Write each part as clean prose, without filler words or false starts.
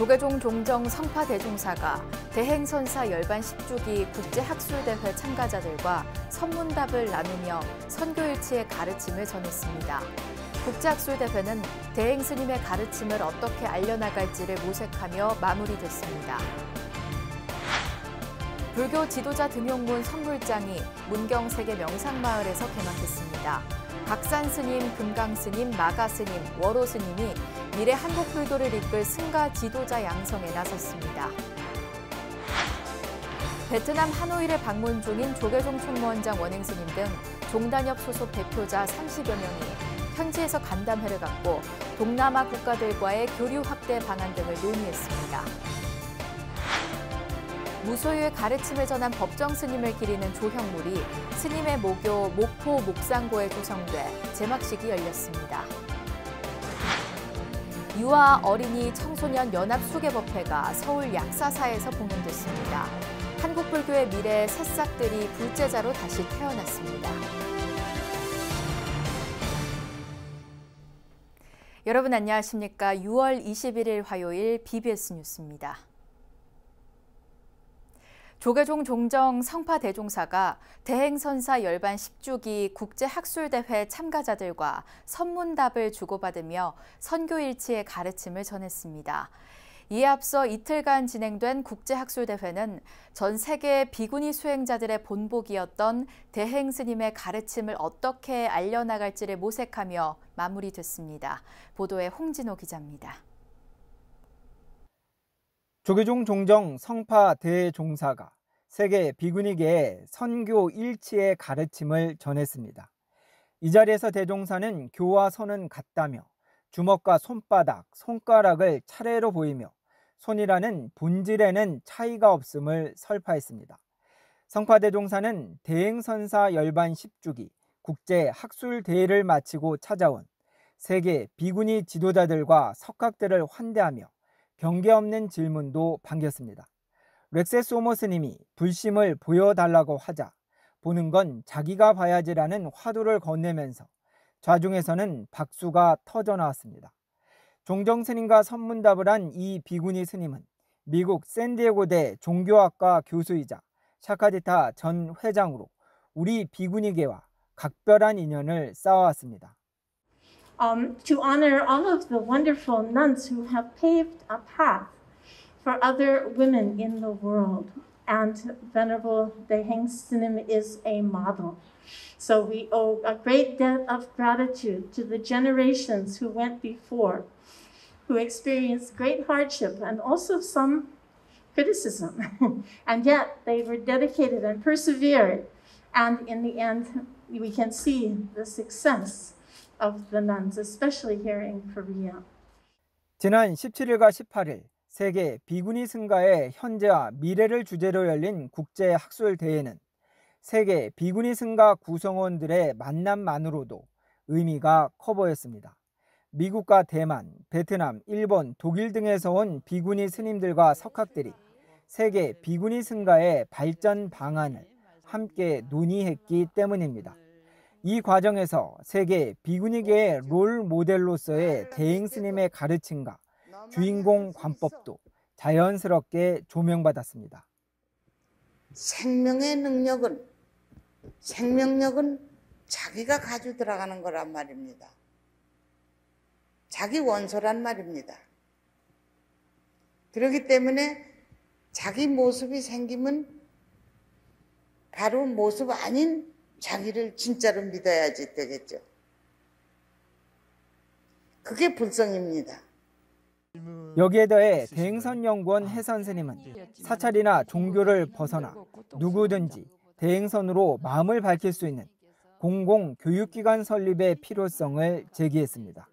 조계종 종정 성파대종사가 대행선사 열반 10주기 국제학술대회 참가자들과 선문답을 나누며 선교일치의 가르침을 전했습니다. 국제학술대회는 대행스님의 가르침을 어떻게 알려나갈지를 모색하며 마무리됐습니다. 불교 지도자 등용문 선물장이 문경세계 명상마을에서 개막했습니다. 박산스님, 금강스님, 마가스님, 월호스님이 미래 한국불교를 이끌 승가 지도자 양성에 나섰습니다. 베트남 하노이를 방문 중인 조계종 총무원장 원행스님 등 종단협 소속 대표자 30여 명이 현지에서 간담회를 갖고 동남아 국가들과의 교류 확대 방안 등을 논의했습니다. 무소유의 가르침을 전한 법정 스님을 기리는 조형물이 스님의 모교 목포 목상고에 조성돼 제막식이 열렸습니다. 유아 어린이 청소년 연합 수계법회가 서울 약사사에서 봉헌됐습니다. 한국불교의 미래 새싹들이 불제자로 다시 태어났습니다. 여러분 안녕하십니까? 6월 21일 화요일 BBS 뉴스입니다. 조계종 종정 성파대종사가 대행선사 열반 10주기 국제학술대회 참가자들과 선문답을 주고받으며 선교일치의 가르침을 전했습니다. 이에 앞서 이틀간 진행된 국제학술대회는 전 세계 비구니 수행자들의 본보기였던 대행스님의 가르침을 어떻게 알려나갈지를 모색하며 마무리됐습니다. 보도에 홍진호 기자입니다. 조계종 종정 성파대종사가 세계 비구니계에 선교 일치의 가르침을 전했습니다. 이 자리에서 대종사는 교와 선은 같다며 주먹과 손바닥, 손가락을 차례로 보이며 손이라는 본질에는 차이가 없음을 설파했습니다. 성파대종사는 대행선사 열반 10주기 국제학술대회를 마치고 찾아온 세계 비구니 지도자들과 석학들을 환대하며 경계 없는 질문도 반겼습니다. 렉세스 오모 스님이 불심을 보여달라고 하자 보는 건 자기가 봐야지라는 화두를 건네면서 좌중에서는 박수가 터져나왔습니다. 종정 스님과 선문답을 한 이 비구니 스님은 미국 샌디에고대 종교학과 교수이자 샤카디타 전 회장으로 우리 비구니계와 각별한 인연을 쌓아왔습니다. To honor all of the wonderful nuns who have paved a path for other women in the world. And Venerable Deheng Snim is a model. So we owe a great debt of gratitude to the generations who went before, who experienced great hardship and also some criticism. And yet they were dedicated and persevered. And in the end, we can see the success of the nuns, especially here in Korea. 지난 17일과 18일 세계 비구니 승가의 현재와 미래를 주제로 열린 국제학술대회는 세계 비구니 승가 구성원들의 만남만으로도 의미가 커 보였습니다. 미국과 대만, 베트남, 일본, 독일 등에서 온 비구니 스님들과 석학들이 세계 비구니 승가의 발전 방안을 함께 논의했기 때문입니다. 이 과정에서 세계 비구니계의 롤 모델로서의 대행 스님의 가르침과 주인공 관법도 자연스럽게 조명받았습니다. 생명력은 자기가 가지고 들어가는 거란 말입니다. 자기 원소란 말입니다. 그렇기 때문에 자기 모습이 생기면 바로 모습 아닌 자기를 진짜로 믿어야지 되겠죠. 그게 불성입니다. 여기에 더해 대행선연구원 해선 스님은 사찰이나 종교를 벗어나 누구든지 대행선으로 마음을 밝힐 수 있는 공공교육기관 설립의 필요성을 제기했습니다.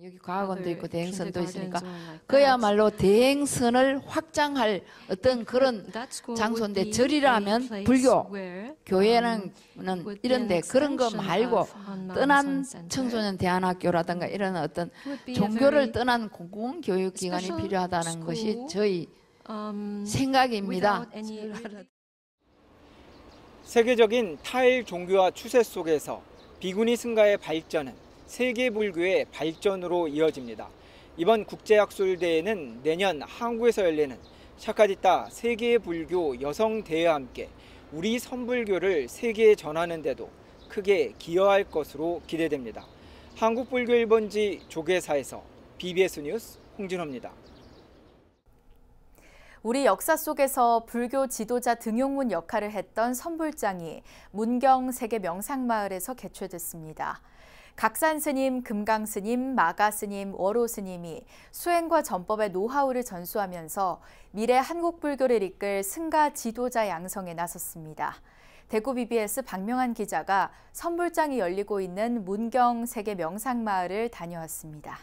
여기 과학원도 있고 대행선도 있으니까 그야말로 대행선을 확장할 어떤 그런 장소인데 절이라면 불교, 교회는 이런데 그런 거 말고 떠난 청소년 대안학교라든가 이런 어떤 종교를 떠난 공공교육기관이 필요하다는 것이 저희 생각입니다. 세계적인 타일 종교화 추세 속에서 비구니 승가의 발전은 세계 불교의 발전으로 이어집니다. 이번 국제학술대회는 내년 한국에서 열리는 샤카디타 세계 불교 여성대회와 함께 우리 선불교를 세계에 전하는 데도 크게 기여할 것으로 기대됩니다. 한국불교 1번지 조계사에서 BBS 뉴스 홍진호입니다. 우리 역사 속에서 불교 지도자 등용문 역할을 했던 선불장이 문경 세계 명상마을에서 개최됐습니다. 각산 스님, 금강 스님, 마가 스님, 월호 스님이 수행과 전법의 노하우를 전수하면서 미래 한국 불교를 이끌 승가 지도자 양성에 나섰습니다. 대구 BBS 박명한 기자가 선불장이 열리고 있는 문경 세계 명상마을을 다녀왔습니다.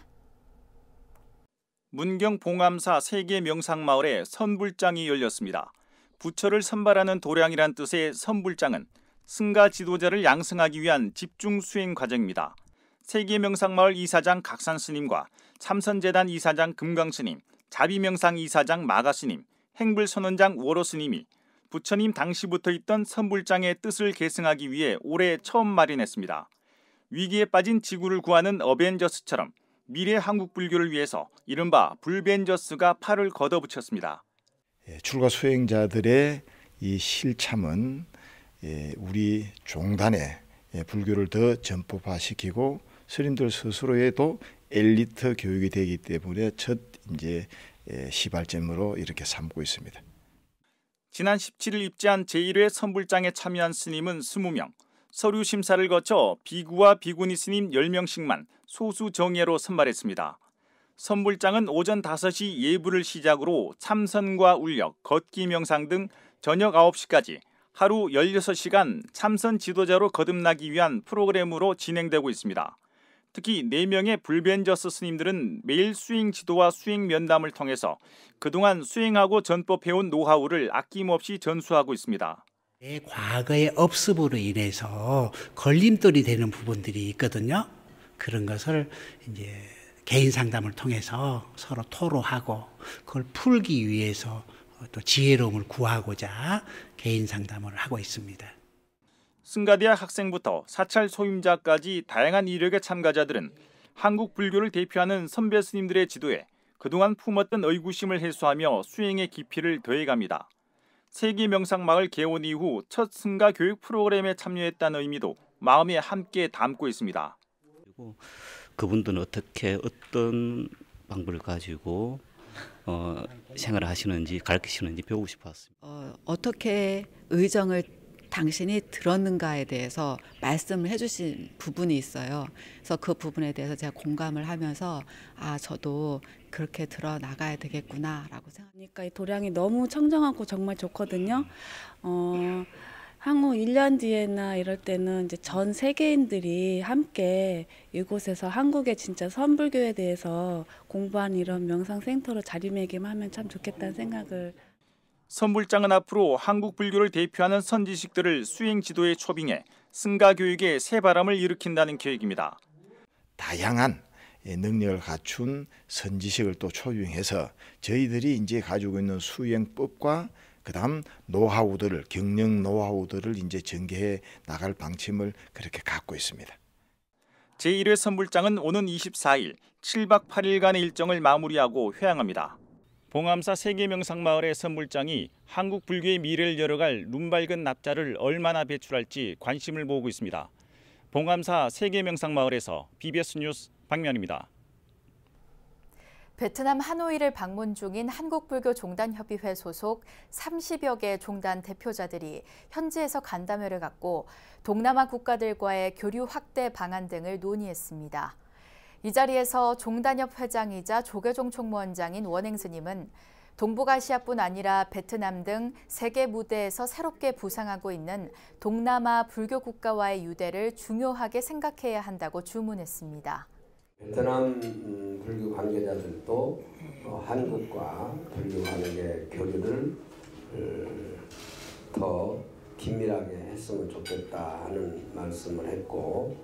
문경 봉암사 세계 명상마을에 선불장이 열렸습니다. 부처를 선발하는 도량이란 뜻의 선불장은 승가 지도자를 양성하기 위한 집중 수행 과정입니다. 세계명상마을 이사장 각산스님과 참선재단 이사장 금강스님, 자비명상 이사장 마가스님, 행불선원장 월호스님이 부처님 당시부터 있던 선불장의 뜻을 계승하기 위해 올해 처음 마련했습니다. 위기에 빠진 지구를 구하는 어벤져스처럼 미래 한국 불교를 위해서 이른바 불벤져스가 팔을 걷어붙였습니다. 출가 수행자들의 이 실참은 우리 종단의 불교를 더 전법화시키고 스님들 스스로에도 엘리트 교육이 되기 때문에 첫 시발점으로 이렇게 삼고 있습니다. 지난 17일 입지한 제1회 선불장에 참여한 스님은 20명, 서류 심사를 거쳐 비구와 비구니 스님 10명씩만 소수 정예로 선발했습니다. 선불장은 오전 5시 예불을 시작으로 참선과 울력, 걷기 명상 등 저녁 9시까지 하루 16시간 참선 지도자로 거듭나기 위한 프로그램으로 진행되고 있습니다. 특히 4명의 불벤저스 스님들은 매일 수행 지도와 수행 면담을 통해서 그동안 수행하고 전법해온 노하우를 아낌없이 전수하고 있습니다. 과거의 업습으로 인해서 걸림돌이 되는 부분들이 있거든요. 그런 것을 이제 개인 상담을 통해서 서로 토로하고 그걸 풀기 위해서 또 지혜로움을 구하고자 개인 상담을 하고 있습니다. 승가대학 학생부터 사찰 소임자까지 다양한 이력의 참가자들은 한국 불교를 대표하는 선배 스님들의 지도에 그동안 품었던 의구심을 해소하며 수행의 깊이를 더해갑니다. 세계 명상마을 개원 이후 첫 승가 교육 프로그램에 참여했다는 의미도 마음에 함께 담고 있습니다. 그리고 그분들은 어떤 방법을 가지고 생활을 하시는지 가르치시는지 배우고 싶었습니다. 어떻게 의정을 당신이 들었는가에 대해서 말씀을 해주신 부분이 있어요. 그래서 그 부분에 대해서 제가 공감을 하면서 저도 그렇게 들어 나가야 되겠구나라고 생각하니까 그러니까 이 도량이 너무 청정하고 정말 좋거든요. 향후 1년 뒤에나 이럴 때는 이제 전 세계인들이 함께 이곳에서 한국의 진짜 선불교에 대해서 공부하는 이런 명상센터로 자리매김하면 참 좋겠다는 생각을. 선불장은 앞으로 한국 불교를 대표하는 선지식들을 수행 지도에 초빙해 승가 교육에 새바람을 일으킨다는 계획입니다. 다양한 능력을 갖춘 선지식을 또 초빙해서 저희들이 이제 가지고 있는 수행법과 그다음 노하우들을 경영 노하우들을 이제 전개해 나갈 방침을 그렇게 갖고 있습니다. 제1회 선불장은 오는 24일 7박 8일간의 일정을 마무리하고 회항합니다. 봉암사 세계명상마을의 선불장이 한국 불교의 미래를 열어갈 눈밝은 납자를 얼마나 배출할지 관심을 모으고 있습니다. 봉암사 세계명상마을에서 BBS 뉴스 박면입니다. 베트남 하노이를 방문 중인 한국불교종단협의회 소속 30여 개 종단 대표자들이 현지에서 간담회를 갖고 동남아 국가들과의 교류 확대 방안 등을 논의했습니다. 이 자리에서 종단협 회장이자 조계종 총무원장인 원행 스님은 동북아시아뿐 아니라 베트남 등 세계 무대에서 새롭게 부상하고 있는 동남아 불교 국가와의 유대를 중요하게 생각해야 한다고 주문했습니다. 베트남 불교 관계자들도 한국과 불교 관계 교류를 더 긴밀하게 했으면 좋겠다 하는 말씀을 했고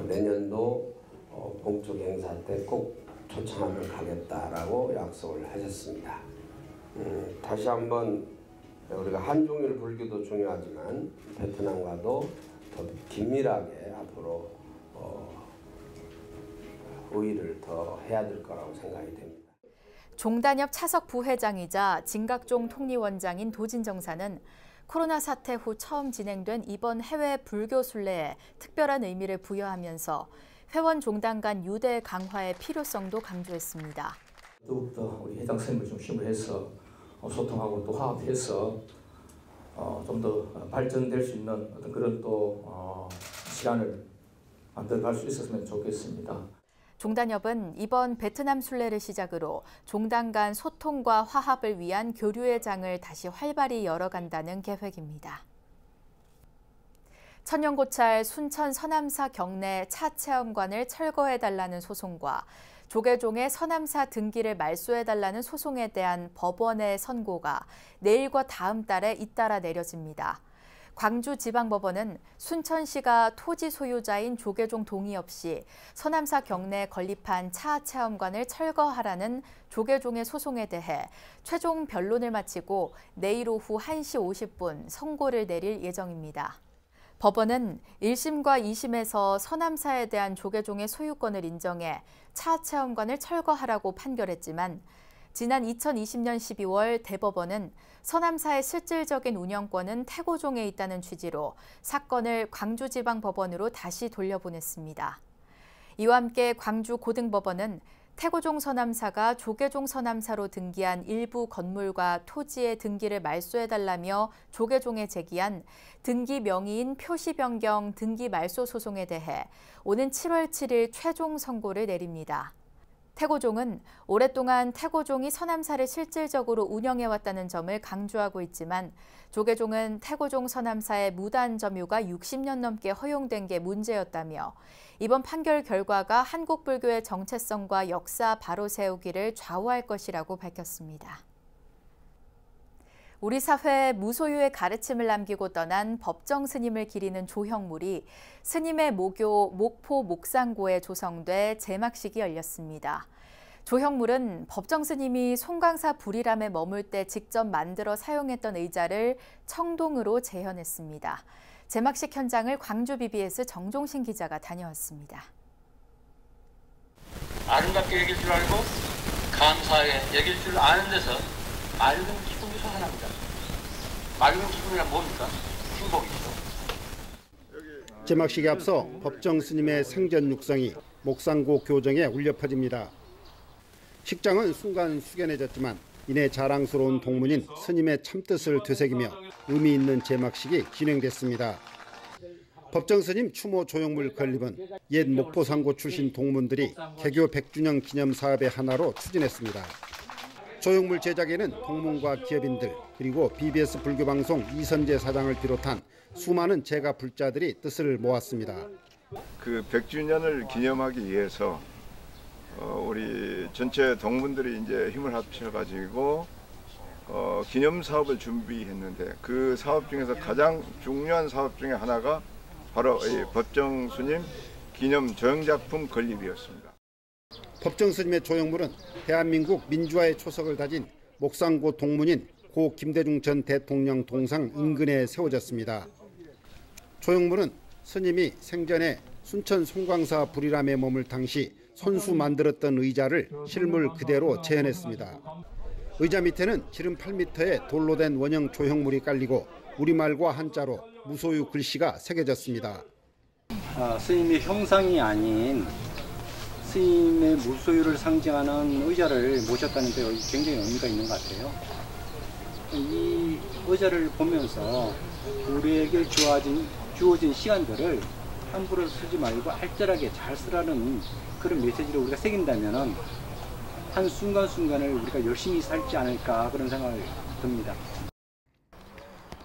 내년도 공적 행사 때 꼭 초청하면 가겠다라고 약속을 하셨습니다. 다시 한번 우리가 한중일 불교도 중요하지만 베트남과도 더 긴밀하게 앞으로 의의를 더 해야 될 거라고 생각이 됩니다. 종단협 차석 부회장이자 진각종 통리원장인 도진 정사는 코로나 사태 후 처음 진행된 이번 해외 불교 순례에 특별한 의미를 부여하면서 회원 종단 간 유대 강화의 필요성도 강조했습니다. 더욱더 우리 회장 선생님을 중심으로 해서 소통하고 또 화합해서 좀 더 발전될 수 있는 어떤 그런 또 시간을 만들어갈 수 있었으면 좋겠습니다. 종단협은 이번 베트남 순례를 시작으로 종단 간 소통과 화합을 위한 교류의 장을 다시 활발히 열어간다는 계획입니다. 천연고찰 순천 서남사 경내 차 체험관을 철거해달라는 소송과 조계종의 서남사 등기를 말소해달라는 소송에 대한 법원의 선고가 내일과 다음 달에 잇따라 내려집니다. 광주지방법원은 순천시가 토지 소유자인 조계종 동의 없이 서남사 경내에 건립한 차 체험관을 철거하라는 조계종의 소송에 대해 최종 변론을 마치고 내일 오후 1시 50분 선고를 내릴 예정입니다. 법원은 1심과 2심에서 서남사에 대한 조계종의 소유권을 인정해 차 체험관을 철거하라고 판결했지만 지난 2020년 12월 대법원은 서남사의 실질적인 운영권은 태고종에 있다는 취지로 사건을 광주지방법원으로 다시 돌려보냈습니다. 이와 함께 광주고등법원은 태고종 서남사가 조계종 서남사로 등기한 일부 건물과 토지의 등기를 말소해달라며 조계종에 제기한 등기 명의인 표시 변경 등기 말소 소송에 대해 오는 7월 7일 최종 선고를 내립니다. 태고종은 오랫동안 태고종이 서남사를 실질적으로 운영해왔다는 점을 강조하고 있지만 조계종은 태고종 서남사의 무단 점유가 60년 넘게 허용된 게 문제였다며 이번 판결 결과가 한국 불교의 정체성과 역사 바로 세우기를 좌우할 것이라고 밝혔습니다. 우리 사회에 무소유의 가르침을 남기고 떠난 법정 스님을 기리는 조형물이 스님의 모교 목포 목상고에 조성돼 제막식이 열렸습니다. 조형물은 법정 스님이 송광사 불이람에 머물 때 직접 만들어 사용했던 의자를 청동으로 재현했습니다. 제막식 현장을 광주 BBS 정종신 기자가 다녀왔습니다. 아름답게 여길 줄 알고 감사하게 여길 줄 아는 데서 맑은 기쁨이 솟아납니다. 맑은 기쁨이란 뭡니까? 행복이죠. 제막식에 앞서 법정 스님의 생전 육성이 목상고 교정에 울려 퍼집니다. 식장은 순간 숙연해졌지만 이내 자랑스러운 동문인 스님의 참뜻을 되새기며 의미 있는 제막식이 진행됐습니다. 법정 스님 추모 조형물 건립은 옛 목포상고 출신 동문들이 개교 100주년 기념 사업의 하나로 추진했습니다. 조형물 제작에는 동문과 기업인들 그리고 BBS 불교방송 이선재 사장을 비롯한 수많은 제가 불자들이 뜻을 모았습니다. 그 100주년을 기념하기 위해서 우리 전체 동문들이 이제 힘을 합쳐가지고 기념 사업을 준비했는데 그 사업 중에서 가장 중요한 사업 중에 하나가 바로 이 법정 스님 기념 조형작품 건립이었습니다. 법정 스님의 조형물은 대한민국 민주화의 초석을 다진 목상고 동문인 고 김대중 전 대통령 동상 인근에 세워졌습니다. 조형물은 스님이 생전에 순천 송광사 불이람에 머물 당시 손수 만들었던 의자를 실물 그대로 재현했습니다. 의자 밑에는 지름 8m의 돌로 된 원형 조형물이 깔리고 우리말과 한자로 무소유 글씨가 새겨졌습니다. 스님의 형상이 아닌 스님의 무소유를 상징하는 의자를 모셨다는 데 굉장히 의미가 있는 것 같아요. 이 의자를 보면서 우리에게 주어진 시간들을 함부로 쓰지 말고 알뜰하게 잘 쓰라는 그런 메시지를 우리가 새긴다면 한 순간순간을 우리가 열심히 살지 않을까 그런 생각이 듭니다.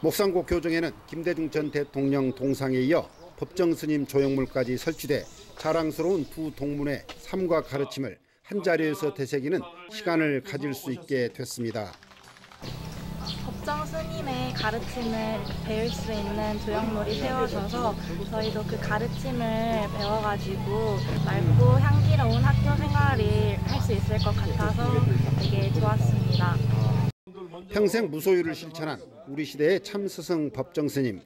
목상고 교정에는 김대중 전 대통령 동상에 이어 법정 스님 조형물까지 설치돼 자랑스러운 두 동문의 삶과 가르침을 한자리에서 되새기는 시간을 가질 수 있게 됐습니다. 법정 스님의 가르침을 배울 수 있는 조형물이 세워져서 저희도 그 가르침을 배워가지고 맑고 향기로운 학교 생활을 할 수 있을 것 같아서 되게 좋았습니다. 평생 무소유를 실천한 우리 시대의 참 스승 법정 스님.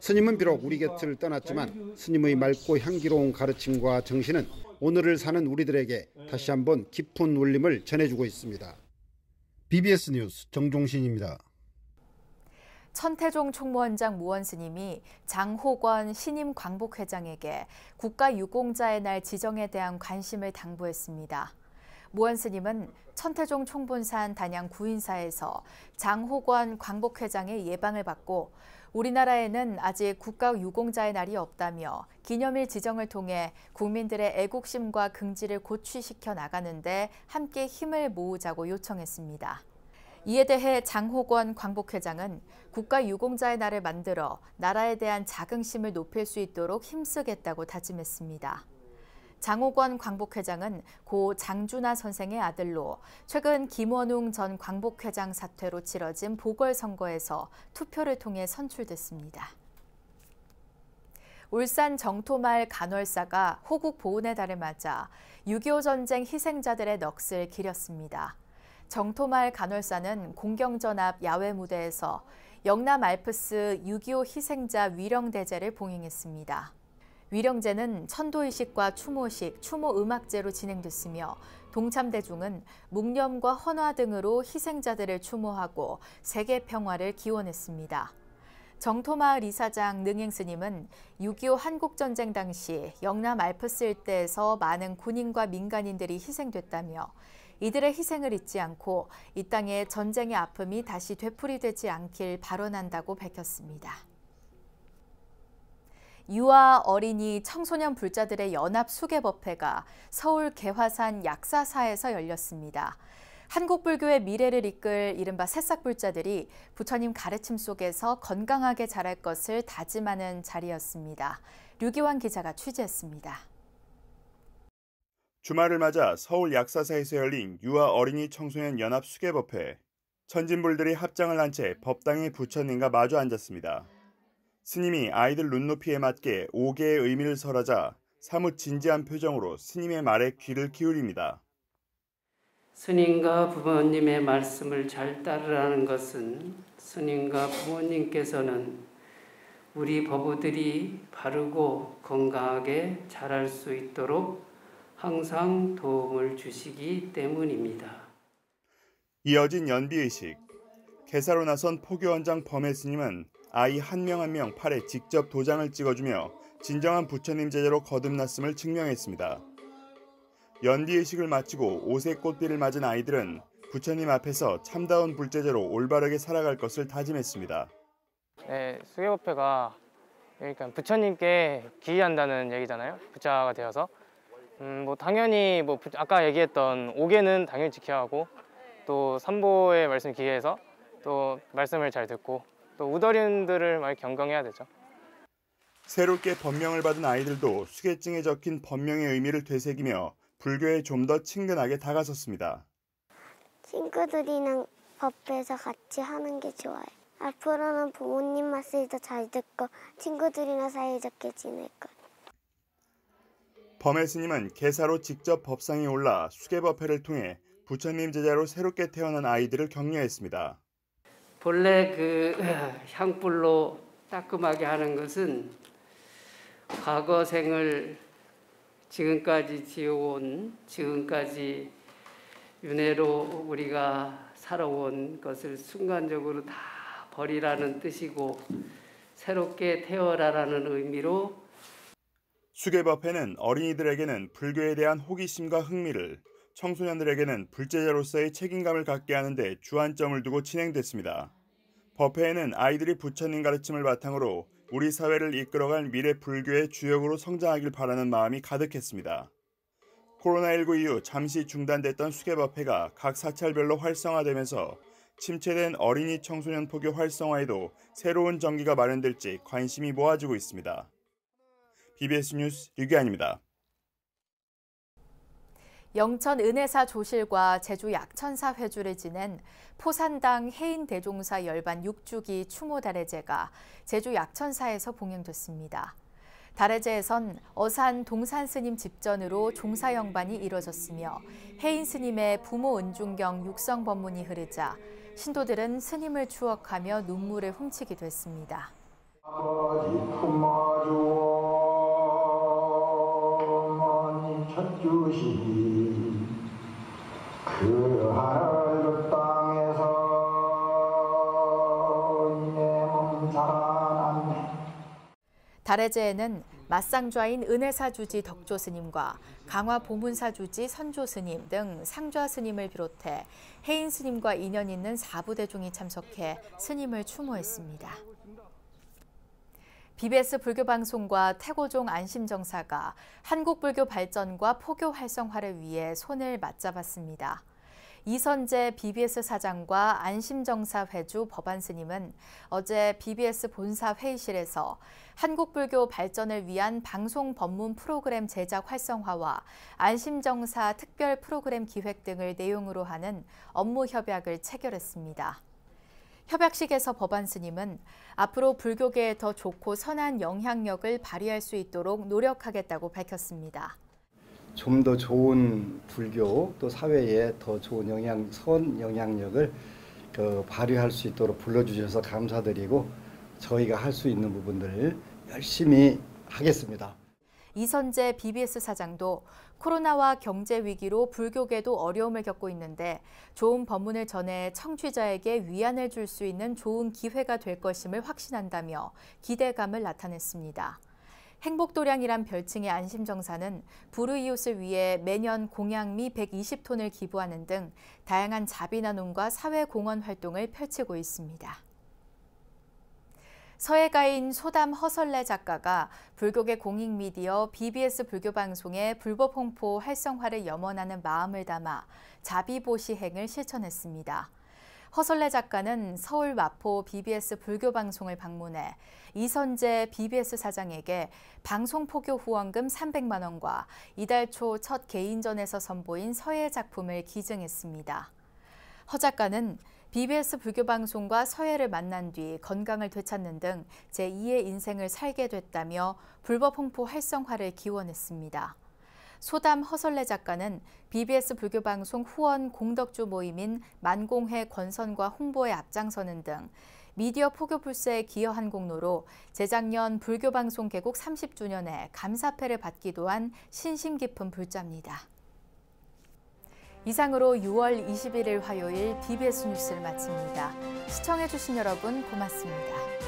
스님은 비록 우리 곁을 떠났지만 스님의 맑고 향기로운 가르침과 정신은 오늘을 사는 우리들에게 다시 한번 깊은 울림을 전해주고 있습니다. BBS 뉴스 정종신입니다. 천태종 총무원장 무원스님이 장호권 신임 광복회장에게 국가유공자의 날 지정에 대한 관심을 당부했습니다. 무원스님은 천태종 총본산 단양 구인사에서 장호권 광복회장의 예방을 받고 우리나라에는 아직 국가유공자의 날이 없다며 기념일 지정을 통해 국민들의 애국심과 긍지를 고취시켜 나가는데 함께 힘을 모으자고 요청했습니다. 이에 대해 장호권 광복회장은 국가유공자의 날을 만들어 나라에 대한 자긍심을 높일 수 있도록 힘쓰겠다고 다짐했습니다. 장호권 광복회장은 고 장준하 선생의 아들로 최근 김원웅 전 광복회장 사퇴로 치러진 보궐선거에서 투표를 통해 선출됐습니다. 울산 정토마을 간월사가 호국 보훈의 달을 맞아 6.25 전쟁 희생자들의 넋을 기렸습니다. 정토마을 간월사는 공경전 앞 야외 무대에서 영남 알프스 6.25 희생자 위령대제를 봉행했습니다. 위령제는 천도의식과 추모식, 추모음악제로 진행됐으며 동참대중은 묵념과 헌화 등으로 희생자들을 추모하고 세계 평화를 기원했습니다. 정토마을 이사장 능행스님은 6.25 한국전쟁 당시 영남 알프스 일대에서 많은 군인과 민간인들이 희생됐다며 이들의 희생을 잊지 않고 이 땅의 전쟁의 아픔이 다시 되풀이되지 않길 발언한다고 밝혔습니다. 유아, 어린이, 청소년 불자들의 연합 수계법회가 서울 개화산 약사사에서 열렸습니다. 한국불교의 미래를 이끌 이른바 새싹불자들이 부처님 가르침 속에서 건강하게 자랄 것을 다짐하는 자리였습니다. 류기환 기자가 취재했습니다. 주말을 맞아 서울 약사사에서 열린 유아 어린이 청소년 연합 수계법회. 천진불들이 합장을 한 채 법당의 부처님과 마주 앉았습니다. 스님이 아이들 눈높이에 맞게 5개의 의미를 설하자 사뭇 진지한 표정으로 스님의 말에 귀를 기울입니다. 스님과 부모님의 말씀을 잘 따르라는 것은 스님과 부모님께서는 우리 법우들이 바르고 건강하게 자랄 수 있도록 항상 도움을 주시기 때문입니다. 이어진 연비의식. 개사로 나선 포교원장 범해 스님은 아이 한 명 한 명 팔에 직접 도장을 찍어주며 진정한 부처님 제자로 거듭났음을 증명했습니다. 연비의식을 마치고 오색 꽃비를 맞은 아이들은 부처님 앞에서 참다운 불제자로 올바르게 살아갈 것을 다짐했습니다. 네, 수계법회가 그러니까 부처님께 귀의한다는 얘기잖아요. 부자가 되어서. 당연히 아까 얘기했던 5개는 당연히 지켜야 하고 또 삼보의 말씀 기해서 또 말씀을 잘 듣고 또 우더린들을 많이 경건해야 되죠. 새롭게 법명을 받은 아이들도 수계증에 적힌 법명의 의미를 되새기며 불교에 좀 더 친근하게 다가섰습니다. 친구들이랑 법회에서 같이 하는 게 좋아요. 앞으로는 부모님 말씀도 잘 듣고 친구들이랑 사이좋게 지낼 거예요. 범해 스님은 개사로 직접 법상에 올라 수계법회를 통해 부처님 제자로 새롭게 태어난 아이들을 격려했습니다. 본래 그 향불로 따끔하게 하는 것은 과거 생을 지금까지 지어온 지금까지 윤회로 우리가 살아온 것을 순간적으로 다 버리라는 뜻이고 새롭게 태어나라는 의미로 수계법회는 어린이들에게는 불교에 대한 호기심과 흥미를, 청소년들에게는 불제자로서의 책임감을 갖게 하는 데 주안점을 두고 진행됐습니다. 법회에는 아이들이 부처님 가르침을 바탕으로 우리 사회를 이끌어갈 미래 불교의 주역으로 성장하길 바라는 마음이 가득했습니다. 코로나19 이후 잠시 중단됐던 수계법회가 각 사찰별로 활성화되면서 침체된 어린이 청소년 포교 활성화에도 새로운 전기가 마련될지 관심이 모아지고 있습니다. BBS 뉴스 류기환입니다. 영천 은혜사 조실과 제주 약천사 회주를 지낸 포산당 해인대종사 열반 6주기 추모달해제가 제주 약천사에서 봉행됐습니다. 달해제에선 어산 동산스님 집전으로 종사영반이 이뤄졌으며 해인스님의 부모 은중경 육성법문이 흐르자 신도들은 스님을 추억하며 눈물을 훔치기도 했습니다. 천주시 그 하늘 땅에서 내 몸 자라났네. 달의 제에는 맞상좌인 은혜사주지 덕조스님과 강화보문사주지 선조스님 등 상좌스님을 비롯해 해인스님과 인연 있는 4부대중이 참석해 스님을 추모했습니다. BBS 불교방송과 태고종 안심정사가 한국불교 발전과 포교 활성화를 위해 손을 맞잡았습니다. 이선재 BBS 사장과 안심정사 회주 법안스님은 어제 BBS 본사 회의실에서 한국불교 발전을 위한 방송 법문 프로그램 제작 활성화와 안심정사 특별 프로그램 기획 등을 내용으로 하는 업무 협약을 체결했습니다. 협약식에서 법안스님은 앞으로 불교계에 더 좋고 선한 영향력을 발휘할 수 있도록 노력하겠다고 밝혔습니다. 좀 더 좋은 불교 또 사회에 더 좋은 선 영향력을 발휘할 수 있도록 불러주셔서 감사드리고 저희가 할 수 있는 부분들을 열심히 하겠습니다. 이선재 BBS 사장도 코로나와 경제 위기로 불교계도 어려움을 겪고 있는데 좋은 법문을 전해 청취자에게 위안을 줄 수 있는 좋은 기회가 될 것임을 확신한다며 기대감을 나타냈습니다. 행복도량이란 별칭의 안심정사는 불우이웃을 위해 매년 공양미 120톤을 기부하는 등 다양한 자비나눔과 사회공헌 활동을 펼치고 있습니다. 서예가인 소담 허설래 작가가 불교계 공익미디어 BBS 불교방송의 불법 홍보 활성화를 염원하는 마음을 담아 자비보시행을 실천했습니다. 허설래 작가는 서울 마포 BBS 불교방송을 방문해 이선재 BBS 사장에게 방송 포교 후원금 300만 원과 이달 초 첫 개인전에서 선보인 서예 작품을 기증했습니다. 허 작가는 BBS 불교방송과 서예를 만난 뒤 건강을 되찾는 등 제2의 인생을 살게 됐다며 불법 홍보 활성화를 기원했습니다. 소담 허설래 작가는 BBS 불교방송 후원 공덕주 모임인 만공회 건선과 홍보에 앞장서는 등 미디어 포교 불세에 기여한 공로로 재작년 불교방송 개국 30주년에 감사패를 받기도 한 신심 깊은 불자입니다. 이상으로 6월 21일 화요일 BBS 뉴스를 마칩니다. 시청해주신 여러분 고맙습니다.